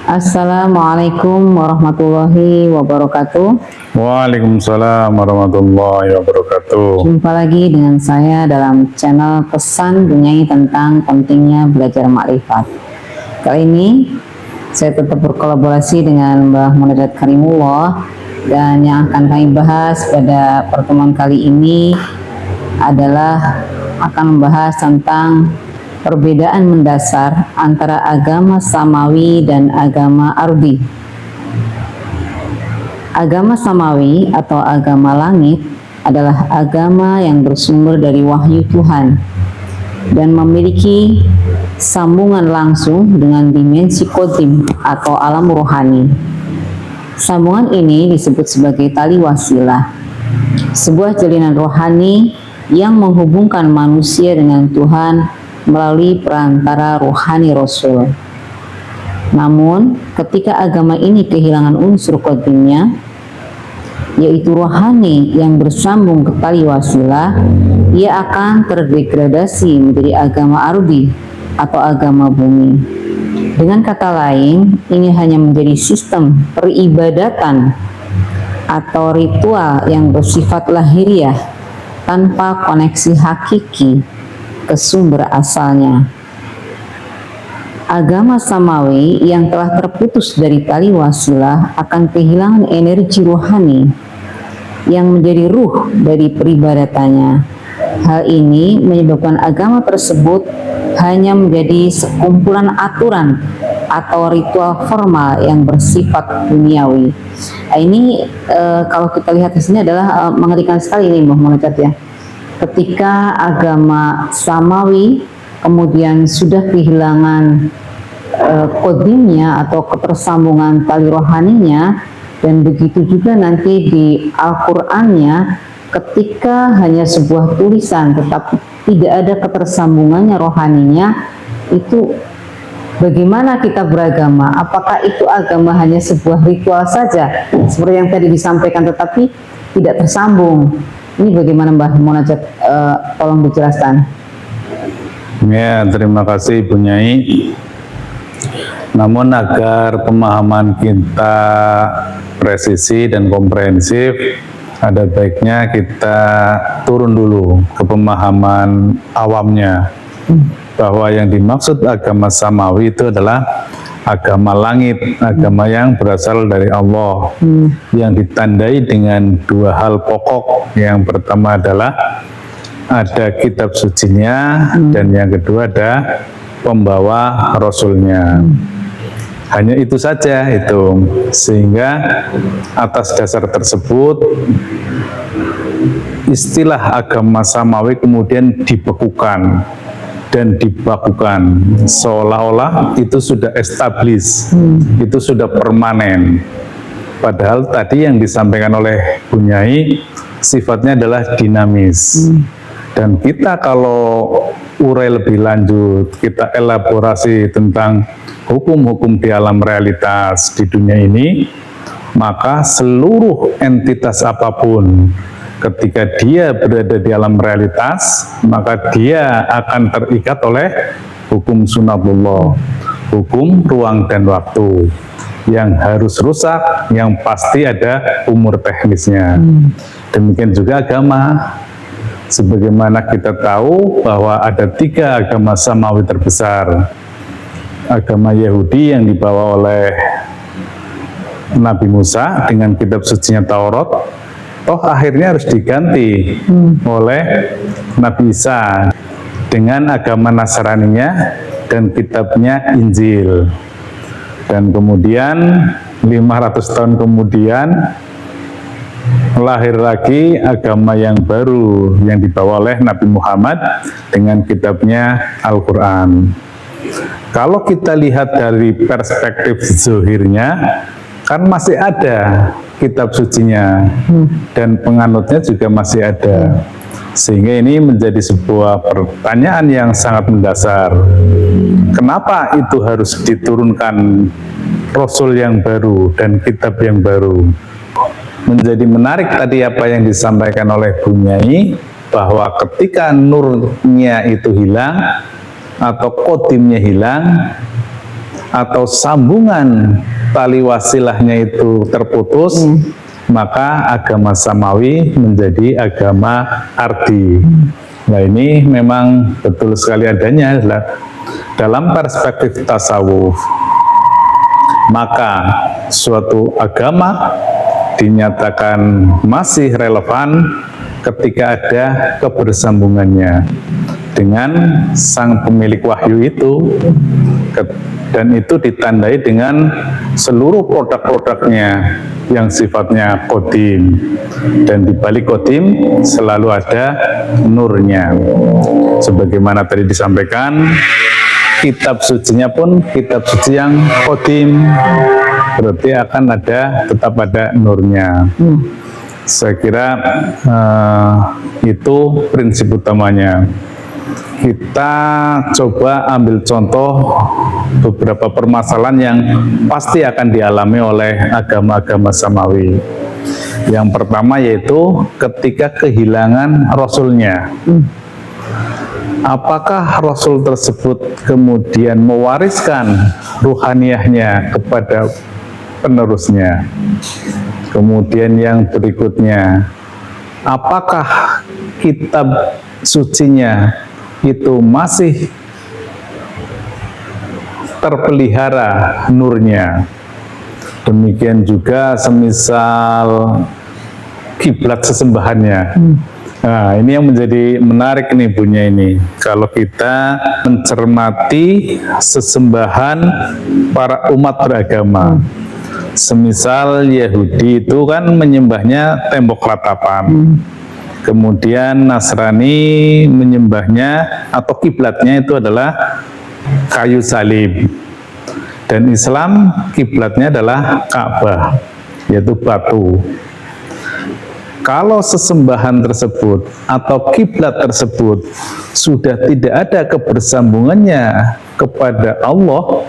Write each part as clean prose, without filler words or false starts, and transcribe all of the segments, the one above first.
Assalamualaikum warahmatullahi wabarakatuh. Waalaikumsalam warahmatullahi wabarakatuh. Jumpa lagi dengan saya dalam channel Pesan Bunyai tentang pentingnya belajar makrifat. Kali ini saya tetap berkolaborasi dengan Mbah Munajat Karimullah, dan yang akan kami bahas pada pertemuan kali ini adalah akan membahas tentang perbedaan mendasar antara agama samawi dan agama ardi. Agama samawi atau agama langit adalah agama yang bersumber dari wahyu Tuhan dan memiliki sambungan langsung dengan dimensi qadim atau alam rohani. Sambungan ini disebut sebagai tali wasilah, sebuah jalinan rohani yang menghubungkan manusia dengan Tuhan melalui perantara rohani Rasul. Namun, ketika agama ini kehilangan unsur qadimnya, yaitu rohani yang bersambung ke tali wasilah, ia akan terdegradasi menjadi agama ardi atau agama bumi. Dengan kata lain, ini hanya menjadi sistem peribadatan atau ritual yang bersifat lahiriah tanpa koneksi hakiki ke sumber asalnya. Agama samawi yang telah terputus dari tali wasilah akan kehilangan energi rohani yang menjadi ruh dari peribadatannya. Hal ini menyebabkan agama tersebut hanya menjadi sekumpulan aturan atau ritual formal yang bersifat duniawi. Ini kalau kita lihat di sini adalah mengerikan sekali ini, Mbah Munajat, ya. Ketika agama samawi kemudian sudah kehilangan kodimnya atau ketersambungan tali rohaninya, dan begitu juga nanti di Al-Qur'annya, ketika hanya sebuah tulisan tetapi tidak ada ketersambungannya rohaninya, itu bagaimana kita beragama? Apakah itu agama hanya sebuah ritual saja seperti yang tadi disampaikan tetapi tidak tersambung? Ini bagaimana, Mbah Munajat? Tolong dijelaskan. Ya, terima kasih Bu Nyai. Namun agar pemahaman kita presisi dan komprehensif, ada baiknya kita turun dulu ke pemahaman awamnya, bahwa yang dimaksud agama samawi itu adalah agama langit, agama yang berasal dari Allah, yang ditandai dengan dua hal pokok. Yang pertama adalah ada kitab sucinya, dan yang kedua ada pembawa rasulnya. Hanya itu saja itu, sehingga atas dasar tersebut istilah agama samawi kemudian dibekukan dan dibakukan, seolah-olah itu sudah establis, itu sudah permanen. Padahal tadi yang disampaikan oleh Bu Nyai sifatnya adalah dinamis. Dan kita kalau urai lebih lanjut, kita elaborasi tentang hukum-hukum di alam realitas di dunia ini, maka seluruh entitas apapun ketika dia berada di alam realitas, maka dia akan terikat oleh hukum sunatullah, hukum ruang dan waktu, yang harus rusak, yang pasti ada umur teknisnya. Demikian juga agama. Sebagaimana kita tahu bahwa ada tiga agama samawi terbesar. Agama Yahudi yang dibawa oleh Nabi Musa dengan kitab sucinya Taurat, toh akhirnya harus diganti oleh Nabi Isa dengan agama Nasraninya dan kitabnya Injil. Dan kemudian 500 tahun kemudian lahir lagi agama yang baru yang dibawa oleh Nabi Muhammad dengan kitabnya Al-Quran. Kalau kita lihat dari perspektif zuhirnya, kan masih ada kitab sucinya, dan penganutnya juga masih ada. Sehingga ini menjadi sebuah pertanyaan yang sangat mendasar. Kenapa itu harus diturunkan Rasul yang baru dan kitab yang baru? Menjadi menarik tadi apa yang disampaikan oleh Bu Nyai, bahwa ketika nurnya itu hilang atau kodimnya hilang, atau sambungan tali wasilahnya itu terputus, maka agama samawi menjadi agama ardi. Nah, ini memang betul sekali adanya dalam perspektif tasawuf. Maka suatu agama dinyatakan masih relevan ketika ada kebersambungannya dengan sang pemilik wahyu itu, dan itu ditandai dengan seluruh produk-produknya yang sifatnya qadim, dan di balik qadim selalu ada nurnya. Sebagaimana tadi disampaikan, kitab sucinya pun kitab suci yang qadim, berarti akan tetap ada nurnya. Saya kira itu prinsip utamanya. Kita coba ambil contoh beberapa permasalahan yang pasti akan dialami oleh agama-agama samawi. Yang pertama yaitu ketika kehilangan rasulnya. Apakah rasul tersebut kemudian mewariskan ruhaniyahnya kepada penerusnya? Kemudian yang berikutnya, apakah kitab sucinya itu masih terpelihara nurnya? Demikian juga semisal kiblat sesembahannya. Nah, ini yang menjadi menarik nih punya ini. Kalau kita mencermati sesembahan para umat beragama, semisal Yahudi itu kan menyembahnya tembok ratapan. Kemudian Nasrani menyembahnya atau kiblatnya itu adalah kayu salib. Dan Islam kiblatnya adalah Ka'bah, yaitu batu. Kalau sesembahan tersebut atau kiblat tersebut sudah tidak ada kebersambungannya kepada Allah,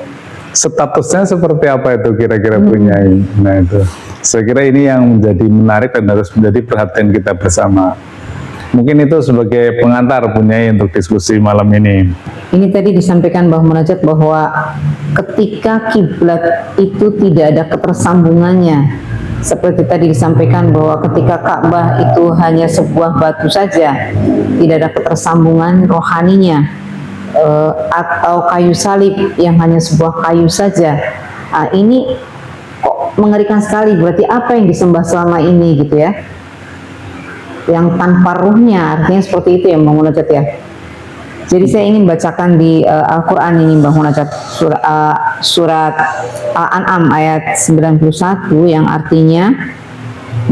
statusnya seperti apa itu kira-kira punya? Nah, itu saya kira ini yang menjadi menarik dan harus menjadi perhatian kita bersama. Mungkin itu sebagai pengantar punya untuk diskusi malam ini. Ini tadi disampaikan Mbah Munajat bahwa ketika kiblat itu tidak ada ketersambungannya, seperti tadi disampaikan bahwa ketika Ka'bah itu hanya sebuah batu saja, tidak ada ketersambungan rohaninya, atau kayu salib yang hanya sebuah kayu saja. Ini kok mengerikan sekali. Berarti apa yang disembah selama ini gitu ya, yang tanpa ruhnya, artinya seperti itu ya Mbah Munajat ya. Jadi saya ingin bacakan di Al-Quran ini Mbah Munajat, surat Al-An'am ayat 91 yang artinya,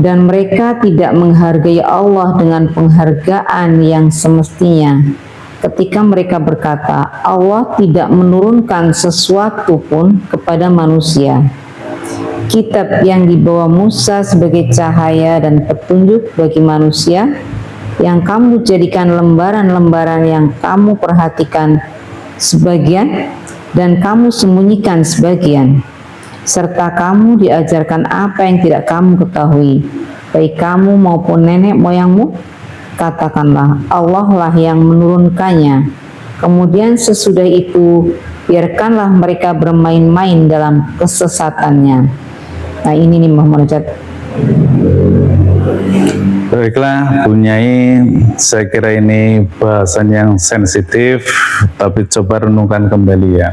dan mereka tidak menghargai Allah dengan penghargaan yang semestinya ketika mereka berkata, Allah tidak menurunkan sesuatu pun kepada manusia. Kitab yang dibawa Musa sebagai cahaya dan petunjuk bagi manusia, yang kamu jadikan lembaran-lembaran yang kamu perhatikan sebagian dan kamu sembunyikan sebagian, serta kamu diajarkan apa yang tidak kamu ketahui, baik kamu maupun nenek moyangmu. Katakanlah, Allah lah yang menurunkannya. Kemudian sesudah itu biarkanlah mereka bermain-main dalam kesesatannya. Nah, ini nih Mbah Munajat. Baiklah, Bunyai, saya kira ini bahasan yang sensitif, tapi coba renungkan kembali ya.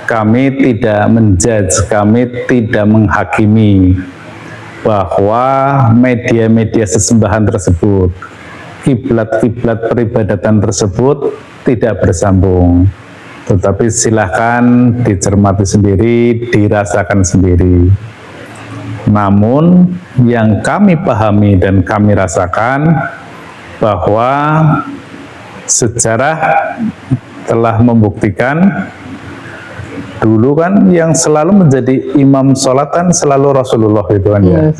Kami tidak menjudge, kami tidak menghakimi bahwa media-media sesembahan tersebut, kiblat-kiblat peribadatan tersebut tidak bersambung. Tetapi silahkan dicermati sendiri, dirasakan sendiri. Namun yang kami pahami dan kami rasakan bahwa sejarah telah membuktikan, dulu kan yang selalu menjadi imam sholat kan selalu Rasulullah itu kan ya.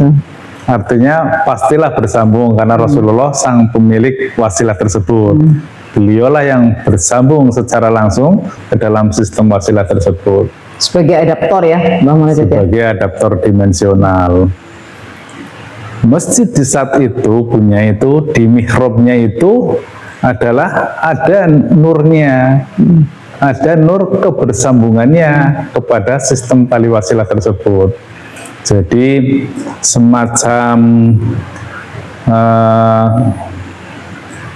Artinya pastilah bersambung karena Rasulullah sang pemilik wasilah tersebut. Beliaulah yang bersambung secara langsung ke dalam sistem wasilah tersebut. Sebagai adaptor ya, Mbah Munajat. Sebagai adaptor dimensional. Masjid di saat itu punya itu di mihrabnya itu adalah ada nurnya. ada nur kebersambungannya kepada sistem tali wasilah tersebut. Jadi semacam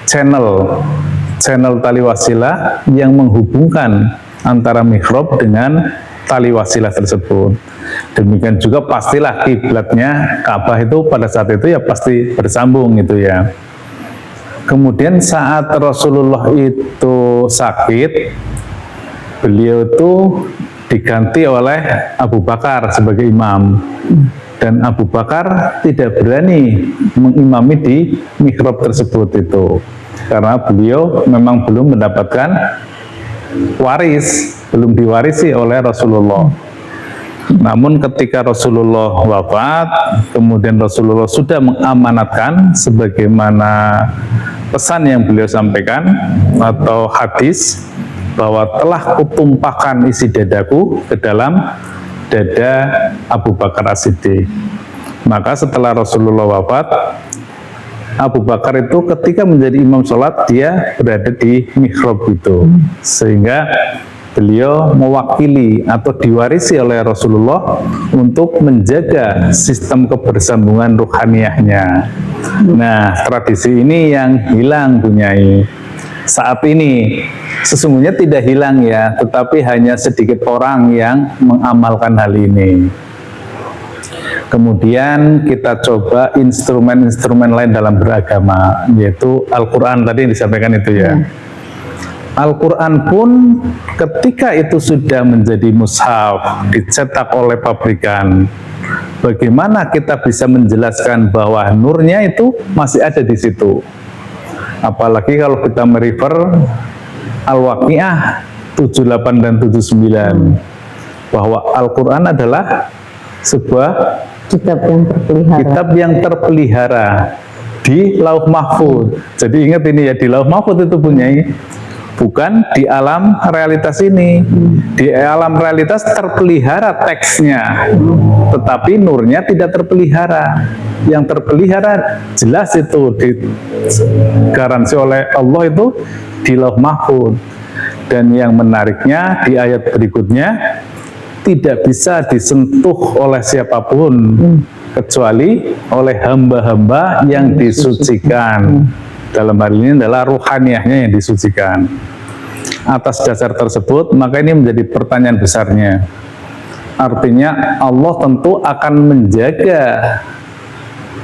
channel tali wasilah yang menghubungkan antara mihrab dengan tali wasilah tersebut. Demikian juga pastilah kiblatnya Ka'bah itu pada saat itu ya pasti bersambung gitu ya. Kemudian saat Rasulullah itu sakit, beliau itu diganti oleh Abu Bakar sebagai imam. Dan Abu Bakar tidak berani mengimami di mihrab tersebut itu. Karena beliau memang belum mendapatkan waris, belum diwarisi oleh Rasulullah. Namun ketika Rasulullah wafat, kemudian Rasulullah sudah mengamanatkan sebagaimana pesan yang beliau sampaikan atau hadis, bahwa telah kutumpahkan isi dadaku ke dalam dada Abu Bakar As-Siddiq. Maka setelah Rasulullah wafat, Abu Bakar itu ketika menjadi imam sholat, dia berada di mihrab itu, sehingga beliau mewakili atau diwarisi oleh Rasulullah untuk menjaga sistem kebersambungan ruhaniyahnya. Nah, tradisi ini yang hilang Bunyai saat ini. Sesungguhnya tidak hilang ya, tetapi hanya sedikit orang yang mengamalkan hal ini. Kemudian kita coba instrumen-instrumen lain dalam beragama, yaitu Al-Quran tadi yang disampaikan itu ya. Al-Quran pun ketika itu sudah menjadi mushaf, dicetak oleh pabrikan, bagaimana kita bisa menjelaskan bahwa nurnya itu masih ada di situ? Apalagi kalau kita merefer Al-Waqiah 78 dan 79, bahwa Al-Quran adalah sebuah kitab yang terpelihara di Lauh Mahfuz. Jadi ingat ini ya, di Lauh Mahfuz itu Bunyai, bukan di alam realitas ini. Di alam realitas terpelihara teksnya, tetapi nurnya tidak terpelihara. Yang terpelihara jelas itu digaransi oleh Allah itu di Lauh Mahfuz. Dan yang menariknya di ayat berikutnya, tidak bisa disentuh oleh siapapun kecuali oleh hamba-hamba yang disucikan. Dalam hal ini adalah ruhaniyahnya yang disucikan. Atas dasar tersebut, maka ini menjadi pertanyaan besarnya. Artinya Allah tentu akan menjaga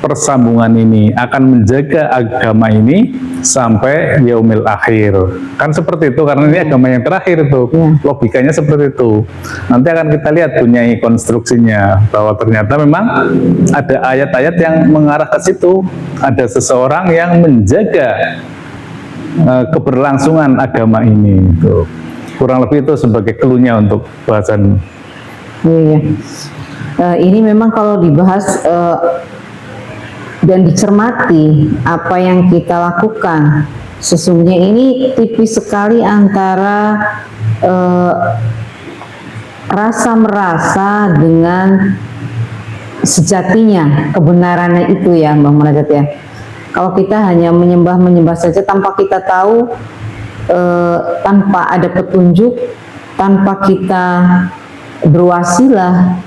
persambungan ini, akan menjaga agama ini sampai yaumil akhir. Kan seperti itu, karena ini agama yang terakhir itu. Logikanya seperti itu. Nanti akan kita lihat Bunyai konstruksinya, bahwa ternyata memang ada ayat-ayat yang mengarah ke situ. Ada seseorang yang menjaga keberlangsungan agama ini. Kurang lebih itu sebagai clue-nya untuk bahasan. Iya. Ini memang kalau dibahas dan dicermati apa yang kita lakukan, sesungguhnya ini tipis sekali antara rasa merasa dengan sejatinya kebenarannya itu ya Mbak Munajat ya. Kalau kita hanya menyembah saja tanpa kita tahu, tanpa ada petunjuk, tanpa kita berwasilah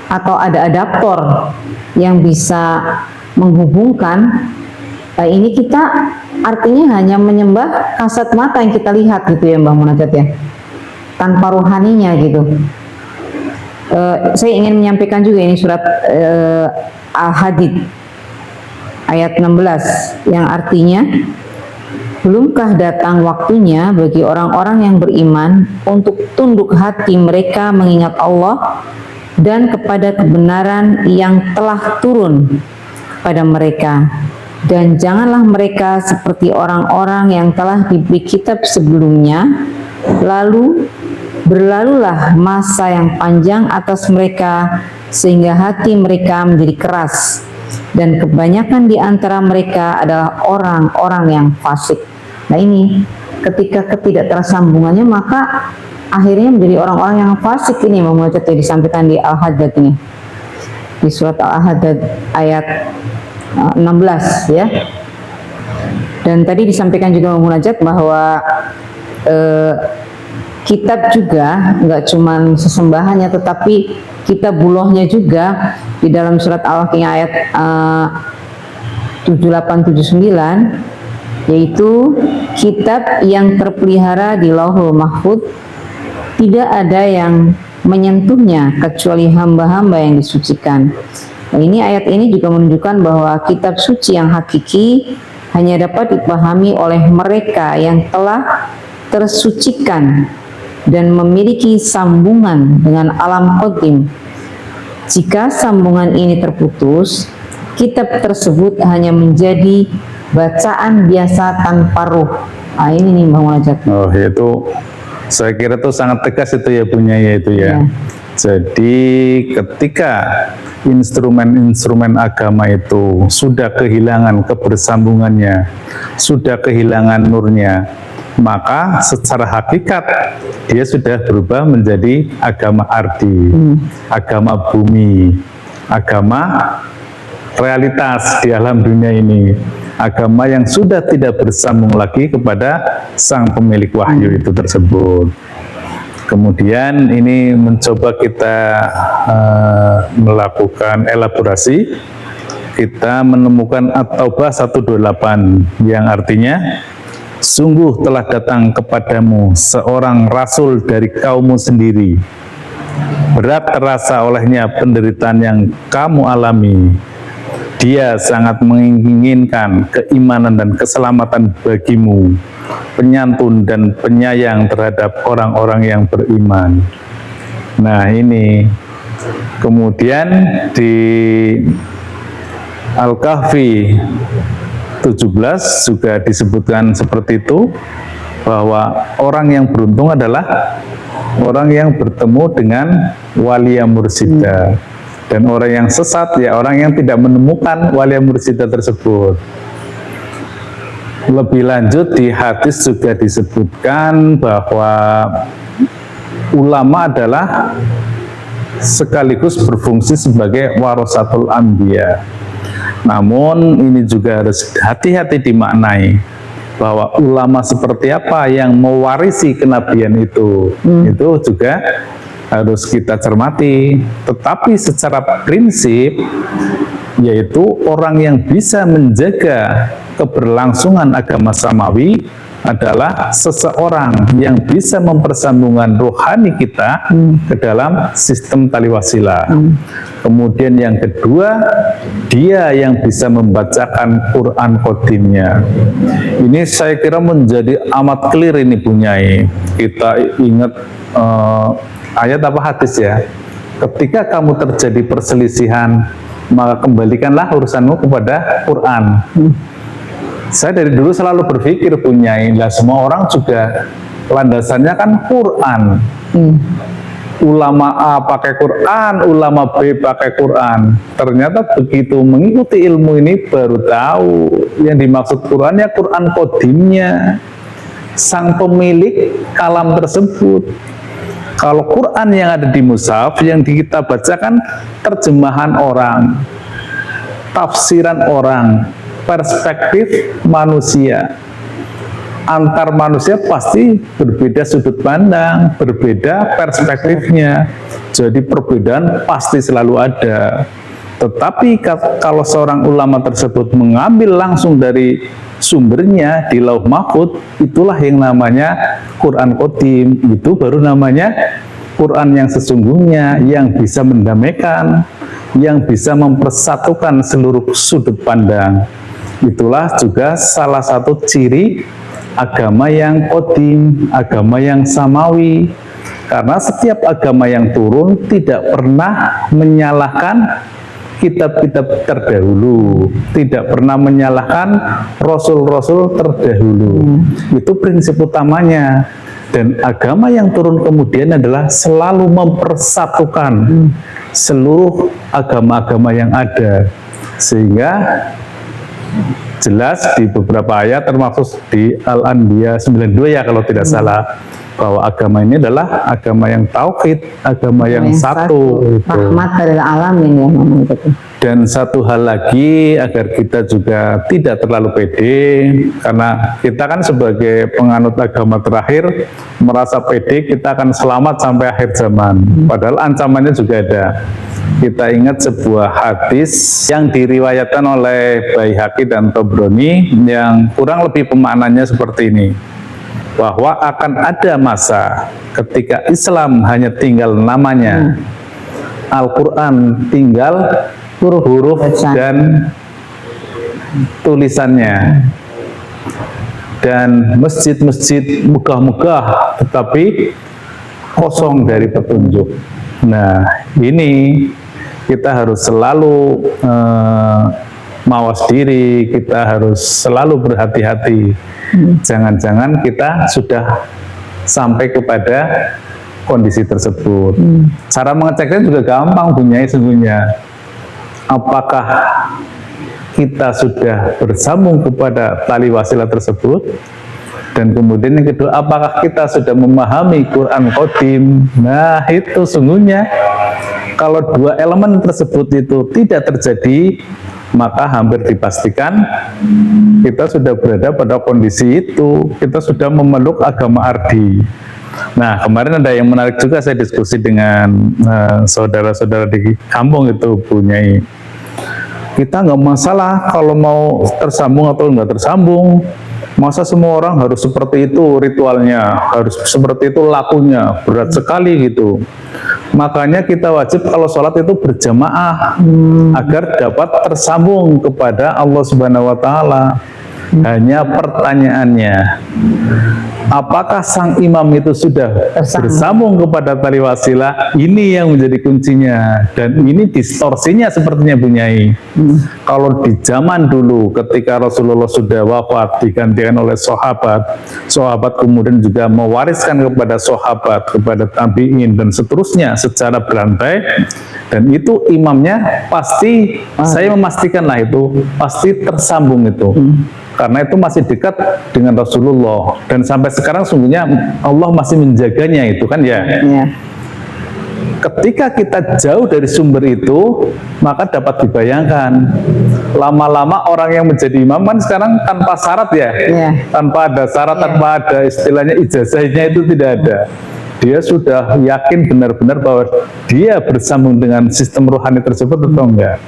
atau ada adaptor yang bisa menghubungkan, ini kita artinya hanya menyembah kasat mata yang kita lihat gitu ya Mbak Munajat ya, tanpa rohaninya gitu. Saya ingin menyampaikan juga ini surat Al-Hadid ayat 16 yang artinya, belumkah datang waktunya bagi orang-orang yang beriman untuk tunduk hati mereka mengingat Allah dan kepada kebenaran yang telah turun pada mereka, dan janganlah mereka seperti orang-orang yang telah diberi kitab sebelumnya, lalu berlalulah masa yang panjang atas mereka sehingga hati mereka menjadi keras, dan kebanyakan di antara mereka adalah orang-orang yang fasik. Nah ini ketika ketidaktersambungannya, maka akhirnya menjadi orang-orang yang fasik ini membaca disampaikan di Al-Haddad ini, di surat Al-Haddad ayat 16 ya. Dan tadi disampaikan juga munajat bahwa kitab juga nggak cuman sesembahannya, tetapi kitabullohnya juga di dalam surat Al-Waqiah ayat 7879, yaitu kitab yang terpelihara di Lauhul Mahfuz, tidak ada yang menyentuhnya kecuali hamba-hamba yang disucikan. Nah, ayat ini juga menunjukkan bahwa kitab suci yang hakiki hanya dapat dipahami oleh mereka yang telah tersucikan dan memiliki sambungan dengan alam qadim. Jika sambungan ini terputus, kitab tersebut hanya menjadi bacaan biasa tanpa ruh. Nah, ini nih Bang Munajat. Oh, itu saya kira itu sangat tegas itu ya punya ya itu ya. Jadi ketika instrumen-instrumen agama itu sudah kehilangan kebersambungannya, sudah kehilangan nurnya, maka secara hakikat dia sudah berubah menjadi agama ardi, agama bumi, agama realitas di alam dunia ini, agama yang sudah tidak bersambung lagi kepada sang pemilik wahyu itu tersebut. Kemudian ini mencoba kita melakukan elaborasi, kita menemukan At-Taubah 128 yang artinya, sungguh telah datang kepadamu seorang rasul dari kaummu sendiri. Berat terasa olehnya penderitaan yang kamu alami. Dia sangat menginginkan keimanan dan keselamatan bagimu, penyantun dan penyayang terhadap orang-orang yang beriman. Nah ini, kemudian di Al-Kahfi 17 juga disebutkan seperti itu, bahwa orang yang beruntung adalah orang yang bertemu dengan walia mursyidah, dan orang yang sesat ya orang yang tidak menemukan walia mursyidah tersebut. Lebih lanjut di hadis juga disebutkan bahwa ulama adalah sekaligus berfungsi sebagai warasatul anbiya. Namun ini juga harus hati-hati dimaknai, bahwa ulama seperti apa yang mewarisi kenabian itu juga harus kita cermati. Tetapi secara prinsip, yaitu orang yang bisa menjaga keberlangsungan agama samawi adalah seseorang yang bisa mempersambungkan rohani kita ke dalam sistem tali wasilah. Kemudian yang kedua, dia yang bisa membacakan Quran Qadimnya. Ini saya kira menjadi amat clear ini Bunyai. Kita ingat ayat apa hadis ya? Ketika kamu terjadi perselisihan, maka kembalikanlah urusanmu kepada Quran. Saya dari dulu selalu berpikir Bunyai, lah semua orang juga landasannya kan Quran. Ulama A pakai Quran, ulama B pakai Quran. Ternyata begitu mengikuti ilmu ini baru tahu yang dimaksud Quran ya Quran Qadimnya, sang pemilik kalam tersebut. Kalau Quran yang ada di mushaf yang kita bacakan terjemahan orang, tafsiran orang, perspektif manusia. Antar manusia pasti berbeda sudut pandang, berbeda perspektifnya. Jadi perbedaan pasti selalu ada. Tetapi kalau seorang ulama tersebut mengambil langsung dari sumbernya di Lauh Mahfuz, itulah yang namanya Quran Qadim. Itu baru namanya Quran yang sesungguhnya, yang bisa mendamaikan, yang bisa mempersatukan seluruh sudut pandang. Itulah juga salah satu ciri agama yang qadim, agama yang samawi. Karena setiap agama yang turun tidak pernah menyalahkan kitab-kitab terdahulu, tidak pernah menyalahkan rasul-rasul terdahulu. Itu prinsip utamanya. Dan agama yang turun kemudian adalah selalu mempersatukan seluruh agama-agama yang ada. Sehingga jelas di beberapa ayat, termasuk di Al-Anbiya 92 ya kalau tidak salah, bahwa agama ini adalah agama yang tauhid, agama yang satu. Rahmat dari alamin ya. Dan satu hal lagi agar kita juga tidak terlalu pede, karena kita kan sebagai penganut agama terakhir merasa pede kita akan selamat sampai akhir zaman. Padahal ancamannya juga ada. Kita ingat sebuah hadis yang diriwayatkan oleh Baihaqi dan Tobroni yang kurang lebih pemaknanya seperti ini, bahwa akan ada masa ketika Islam hanya tinggal namanya, Al-Quran tinggal huruf dan tulisannya, dan masjid-masjid megah-megah tetapi kosong dari petunjuk. Nah, ini kita harus selalu mawas diri, kita harus selalu berhati-hati. Jangan-jangan kita sudah sampai kepada kondisi tersebut. Cara mengeceknya juga gampang, Bunyai, sesungguhnya. Apakah kita sudah bersambung kepada tali wasilah tersebut? Dan kemudian yang kedua, apakah kita sudah memahami Quran Qadim? Nah, itu sungguhnya kalau dua elemen tersebut itu tidak terjadi, maka hampir dipastikan kita sudah berada pada kondisi itu, kita sudah memeluk agama Ardi. Nah, kemarin ada yang menarik juga, saya diskusi dengan saudara-saudara di kampung itu, Bunyai. Kita nggak masalah kalau mau tersambung atau nggak tersambung. Masa semua orang harus seperti itu ritualnya, harus seperti itu lakunya, berat sekali gitu. Makanya kita wajib kalau sholat itu berjamaah agar dapat tersambung kepada Allah Subhanahu wa Ta'ala. Hanya pertanyaannya, apakah sang imam itu sudah bersambung kepada tali wasilah? Ini yang menjadi kuncinya, dan ini distorsinya sepertinya, Bunyai. Kalau di zaman dulu ketika Rasulullah sudah wafat digantikan oleh sahabat, sahabat kemudian juga mewariskan kepada sahabat, kepada tabi'in dan seterusnya secara berantai, dan itu imamnya pasti, saya memastikan lah itu pasti tersambung itu. Karena itu masih dekat dengan Rasulullah, dan sampai sekarang sungguhnya Allah masih menjaganya itu kan ya. Ketika kita jauh dari sumber itu, maka dapat dibayangkan lama-lama orang yang menjadi imam kan sekarang tanpa syarat ya, tanpa ada syarat, tanpa ada istilahnya ijazahnya, itu tidak ada. Dia sudah yakin benar-benar bahwa dia bersambung dengan sistem rohani tersebut atau enggak.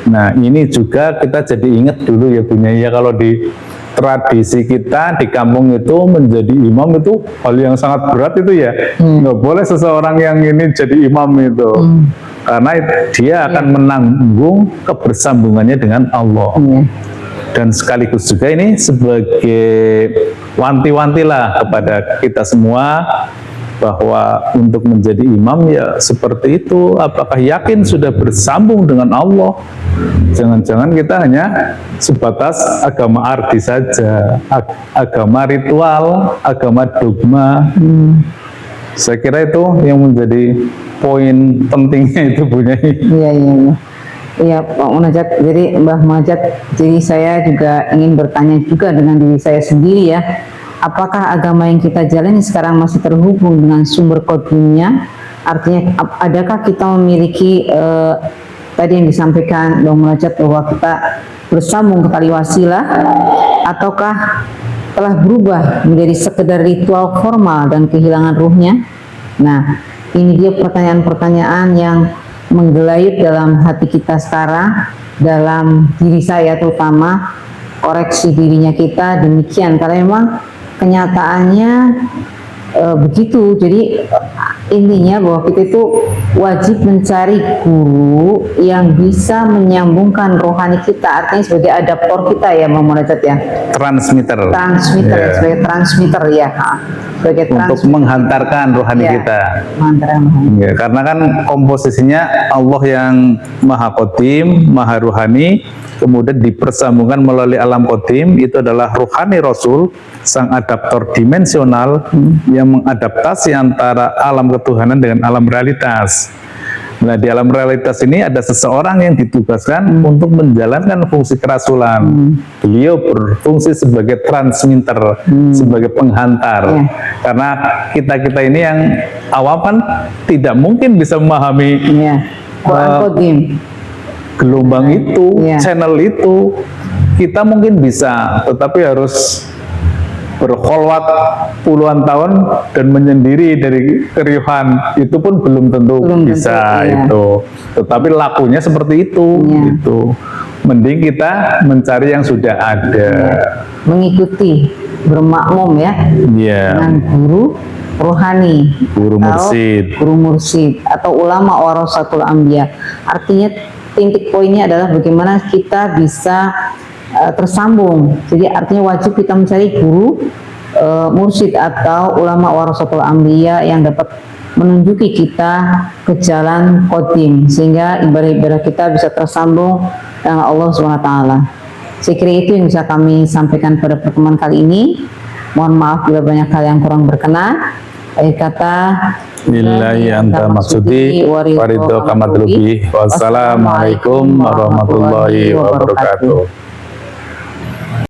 Nah, ini juga kita jadi ingat dulu ya, Bunyai, ya, kalau di tradisi kita di kampung itu menjadi imam itu hal yang sangat berat itu ya. Nggak boleh seseorang yang ini jadi imam itu, karena dia akan menanggung kebersambungannya dengan Allah. Dan sekaligus juga ini sebagai wanti-wanti lah kepada kita semua, bahwa untuk menjadi imam ya seperti itu, apakah yakin sudah bersambung dengan Allah? Jangan-jangan kita hanya sebatas agama arti saja, agama ritual, agama dogma. Saya kira itu yang menjadi poin pentingnya itu, Bunyai. Iya, Pak Munajat. Jadi Mbah Munajat, jadi saya juga ingin bertanya juga dengan diri saya sendiri ya. Apakah agama yang kita jalani sekarang masih terhubung dengan sumber kodimnya? Artinya, adakah kita memiliki tadi yang disampaikan Bang Munajat bahwa kita bersambung ke tali wasilah, ataukah telah berubah menjadi sekedar ritual formal dan kehilangan ruhnya? Nah, ini dia pertanyaan-pertanyaan yang menggelayut dalam hati kita sekarang, dalam diri saya terutama, koreksi dirinya kita demikian, karena memang kenyataannya begitu. Jadi intinya bahwa kita itu wajib mencari guru yang bisa menyambungkan rohani kita, artinya sebagai adaptor kita ya, Bang Munajat ya, transmitter ya, sebagai transmitter ya, sebagai untuk menghantarkan rohani kita. Ya, karena kan komposisinya Allah yang Maha Qadim, Maha Rohani, kemudian dipersambungkan melalui alam qadim, itu adalah rohani Rasul, sang adaptor dimensional yang mengadaptasi antara alam ketuhanan dengan alam realitas. Nah, di alam realitas ini ada seseorang yang ditugaskan untuk menjalankan fungsi kerasulan. Beliau berfungsi sebagai transmitter, sebagai penghantar. Karena kita ini yang awam kan tidak mungkin bisa memahami Quran Qadim. gelombang itu, Iya. channel itu. Kita mungkin bisa, tetapi harus berkholwat puluhan tahun dan menyendiri dari keriuhan, itu pun belum tentu bisa iya. itu. Tetapi lakunya seperti itu, Iya. itu. Mending kita mencari yang sudah ada. Mengikuti, bermakmum ya Iya. dengan guru rohani, Guru atau mursyid. guru mursyid atau ulama warasatul anbiya. Artinya titik poinnya adalah bagaimana kita bisa tersambung. Jadi artinya wajib kita mencari guru mursyid atau ulama warasatul anbiya yang dapat menunjuki kita ke jalan qadim, sehingga ibadah-ibadah kita bisa tersambung dengan Allah SWT. Saya kira itu yang bisa kami sampaikan pada pertemuan kali ini. Mohon maaf bila banyak hal yang kurang berkenan. Akhir kata, Billahi anta maksudi waridho kamatlubi. Wassalamualaikum warahmatullahi wabarakatuh.